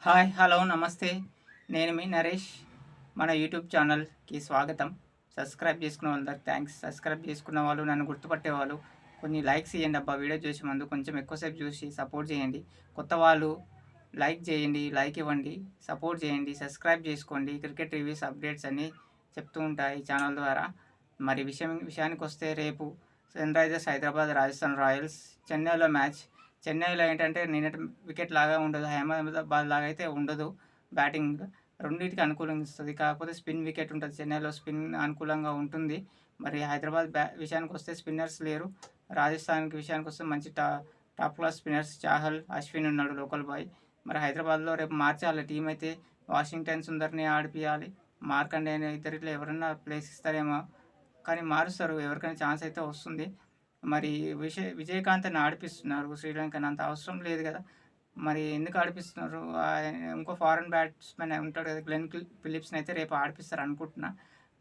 Hi, hello, నమస్తే. నేను మీ నరేష్. మన యూట్యూబ్ ఛానల్‌కి స్వాగతం. సబ్స్క్రైబ్ చేసుకున్న వాళ్ళందరికి థాంక్స్. సబ్స్క్రైబ్ చేసుకున్న వాళ్ళు, నన్ను గుర్తుపట్టేవాళ్ళు కొన్ని లైక్స్ ఇయ్యండి అబ్బా! వీడియో చూసే ముందు కొంచెం ఎక్కువసేపు చూసి సపోర్ట్ చేయండి. కొత్త వాళ్ళు లైక్ చేయండి, లైక్ ఇవ్వండి, సపోర్ట్ చేయండి, సబ్స్క్రైబ్ చేసుకోండి. క్రికెట్ రివ్యూస్, అప్డేట్స్ అన్నీ చెప్తూ ఉంటా ఈ ఛానల్ ద్వారా. మరి విషయానికొస్తే రేపు సన్‌రైజర్స్ హైదరాబాద్, రాజస్థాన్ రాయల్స్ చెన్నైలో మ్యాచ్. చెన్నైలో ఏంటంటే నిన్నటి వికెట్ లాగా ఉండదు. అహ్మదాబాద్ లాగా అయితే ఉండదు బ్యాటింగ్. రెండిటికి అనుకూలంగా ఇస్తది. కాకపోతే స్పిన్ వికెట్ ఉంటది. చెన్నైలో స్పిన్ అనుకూలంగా ఉంటుంది. మరి హైదరాబాద్ విషయానికొస్తే స్పిన్నర్స్ లేరు. రాజస్థాన్‌కి విషయానికొస్తే మంచి top class spinners Chahal, Ashwin ఉన్నాడు లోకల్ బాయ్. మరి హైదరాబాద్‌లో రేపు మార్చాలి టీమ్ అయితే. వాషింగ్టన్ సుందర్‌ని ఆడిపియాలి. మార్కండేయ ఇద్దరిట్లో ఎవరన్నా ప్లేస్ ఇస్తారేమో కానీ మారుస్తారు. ఎవరికైనా ఛాన్స్ అయితే వస్తుంది. మరి విజయకాంత్‌ని ఆడిపిస్తున్నారు. శ్రీలంకని అంత అవసరం లేదు గదా! మరి ఎందుకు ఆడిపిస్తున్నారు? ఇంకో ఫారెన్ బ్యాట్స్‌మెన్ ఉంటాడు కదా! ఫిలిప్స్‌ని అయితే రేపు ఆడిపిస్తారనుకుంటున్నా.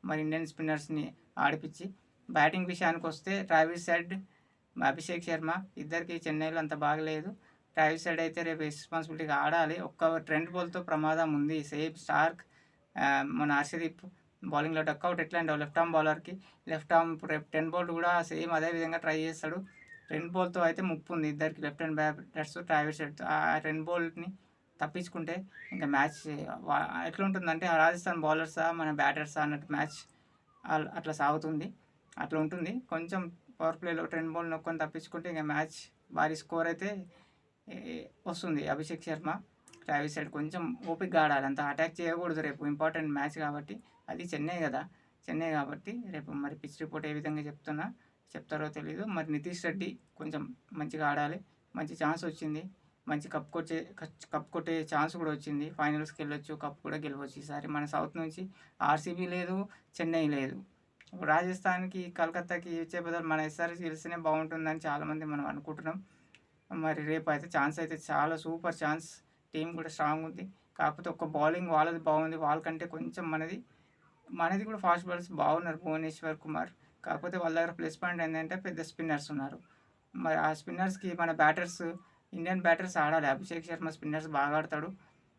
మరి ఇండియన్ స్పిన్నర్స్‌ని ఆడిపిచ్చి, బ్యాటింగ్ విషయానికొస్తే ట్రావిస్ హెడ్, అభిషేక్ శర్మ ఇద్దరికీ చెన్నైలో అంత బాగలేదు. ట్రావిస్ హెడ్ అయితే రేపు రెస్పాన్సిబిలిటీగా ఆడాలి. ఒక్క ట్రెంట్ బోల్ట్‌తో ప్రమాదం ఉంది. సేమ్ స్టార్క్ మన హర్షదీప్ బౌలింగ్‌లో డకౌట్ ఎట్లా అంటే లెఫ్ట్ ఆర్మ్ బౌలర్‌కి లెఫ్ట్ ఆర్మ్ ఇప్పుడు రేపు ట్రెంట్ బోల్ట్ కూడా సేమ్ అదే విధంగా ట్రై చేస్తాడు. ట్రెంట్ బోల్ట్‌తో అయితే ముప్పు ఉంది ఇద్దరికి లెఫ్ట్ హ్యాండ్ బ్యాటర్స్ ట్రావిస్ హెడ్‌తో. ఆ ట్రెంట్ బోల్ట్‌ని తప్పించుకుంటే ఇంకా మ్యాచ్ ఎట్లుంటుందంటే ఆ రాజస్థాన్ బౌలర్సా మన బ్యాటర్సా అన్నట్టు మ్యాచ్ అట్లా సాగుతుంది. అట్లా ఉంటుంది. కొంచెం పవర్ ప్లేలో ట్రెంట్ బోల్ట్ నొక్కొని తప్పించుకుంటే ఇంక మ్యాచ్ భారీ స్కోర్ అయితే ఎ వస్తుంది. అభిషేక్ శర్మ, ట్రావిస్ హెడ్ కొంచెం ఓపికగా ఆడాలి. అంత అటాక్ చేయకూడదు రేపు ఇంపార్టెంట్ మ్యాచ్ కాబట్టి. అది చెన్నై గదా! చెన్నై కాబట్టి రేపు మరి పిచ్ రిపోర్ట్ ఏ విధంగా చెప్తారో తెలీదు. మరి నితీష్ రెడ్డి కొంచెం మంచిగా ఆడాలి. మంచి ఛాన్స్ వచ్చింది. మంచి కప్ కొట్టే ఛాన్స్ కూడా వచ్చింది. ఫైనల్స్‌కెళ్ళొచ్చు. కప్ కూడా గెలవచ్చు ఈసారి. మన సౌత్ నుంచి ఆర్‌సీబీ లేదు, చెన్నై లేదు. రాజస్థాన్‌కి, కలకత్తాకి ఇచ్చే బదులు మన ఎస్ఆర్‌హెచ్ గెలిస్తేనే బావుంటుందని చాలామంది మనం అనుకుంటున్నాం. మరి రేపయితే ఛాన్స్ అయితే చాలా సూపర్ ఛాన్స్. టీమ్ కూడా స్ట్రాంగ్ ఉంది. కాకపోతే ఒక్క బౌలింగ్ వాళ్ళది బాగుంది. వాళ్ళకంటే కొంచెం మనది కూడా ఫాస్ట్ బౌలర్స్ బాగున్నారు. భువనేశ్వర్ కుమార్. కాకపోతే వాళ్ళ దగ్గర ప్లస్ పాయింట్ ఏంటంటే పెద్ద స్పిన్నర్స్ ఉన్నారు. మరి ఆ స్పిన్నర్స్‌కి మన ఇండియన్ బ్యాటర్స్ ఆడాలి. అభిషేక్ శర్మ స్పిన్నర్స్ బాగా ఆడతాడు.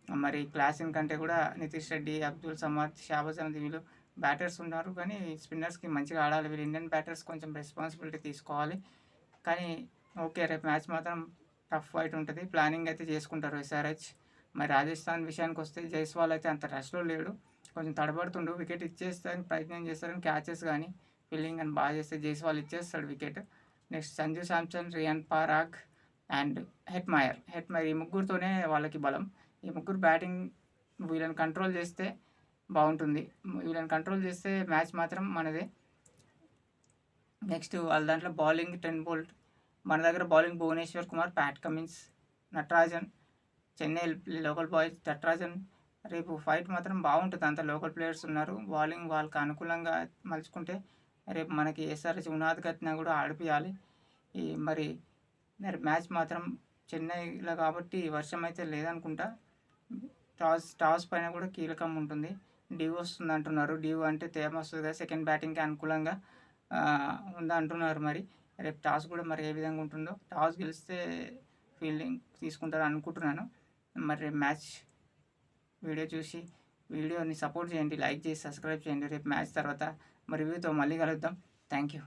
మరి క్లాసన్ కంటే కూడా నితీష్ రెడ్డి, అబ్దుల్ సమద్, షాబాజ్ అహ్మద్ వీళ్ళు బ్యాటర్స్ ఉన్నారు. కానీ స్పిన్నర్స్‌కి మంచిగా ఆడాలి. వీళ్ళు ఇండియన్ బ్యాటర్స్ కొంచెం రెస్పాన్సిబిలిటీ తీసుకోవాలి. కానీ ఓకే. రేపు మ్యాచ్ మాత్రం టఫ్ ఫైట్ ఉంటది. ప్లానింగ్ అయితే చేసుకుంటారు ఎస్ఆర్‌హెచ్. మరి రాజస్థాన్ విషయానికొస్తే జైస్వాల్ అయితే అంత రష్‌లో లేడు. కొంచెం తడబడుతుండు. వికెట్ ఇచ్చేస్తానికి ప్రయత్నం చేస్తారు కానీ క్యాచెస్ గానీ, ఫీల్డింగ్ గానీ బాగా చేస్తే జైస్వాల్ ఇచ్చేస్తాడు wicket. Next Sanju Samson, Riyan Parag and Hetmyer ఈ ముగ్గురితోనే వాళ్ళకి బలం. ఈ ముగ్గురు బ్యాటింగ్ వీళ్ళని కంట్రోల్ చేస్తే బావుంటుంది. వీళ్ళని కంట్రోల్ చేస్తే మ్యాచ్ మాత్రం మనదే. నెక్స్ట్ వాళ్ళ దాంట్లో బౌలింగ్ ట్రెంట్ బోల్ట్. మన దగ్గర bowling Bhuvneshwar Kumar, Pat Cummins, Natarajan, Chennai local boys Natarajan. రేపు ఫైట్ మాత్రం బాగుంటుంది. అంతా లోకల్ ప్లేయర్స్ ఉన్నారు. బౌలింగ్ వాళ్ళకి అనుకూలంగా మలుచుకుంటే రేపు మనకి ఎస్ఆర్‌హెచ్ ఉనాది కట్టినా కూడా ఆడిపియాలి. మరి మ్యాచ్ మాత్రం చెన్నైలో కాబట్టి వర్షం అయితే లేదనుకుంటా. టాస్ పైన కూడా కీలకం ఉంటుంది. డ్యూ వస్తుందంటున్నారు. డ్యూ అంటే తేమ వస్తది కదా! సెకండ్ బ్యాటింగ్‌కి అనుకూలంగా ఉందంటున్నారు మరి. రేపు టాస్ కూడా మరి ఏ విధంగా ఉంటుందో. టాస్ గెలిస్తే ఫీల్డింగ్ తీసుకుంటారని అనుకుంటున్నాను. మరి రేపు మ్యాచ్ వీడియో చూసి వీడియోని సపోర్ట్ చేయండి. లైక్ చేసి సబ్స్క్రైబ్ చేయండి. రేపు మ్యాచ్ తర్వాత రివ్యూతో మళ్ళీ కలుద్దాం. Thank you.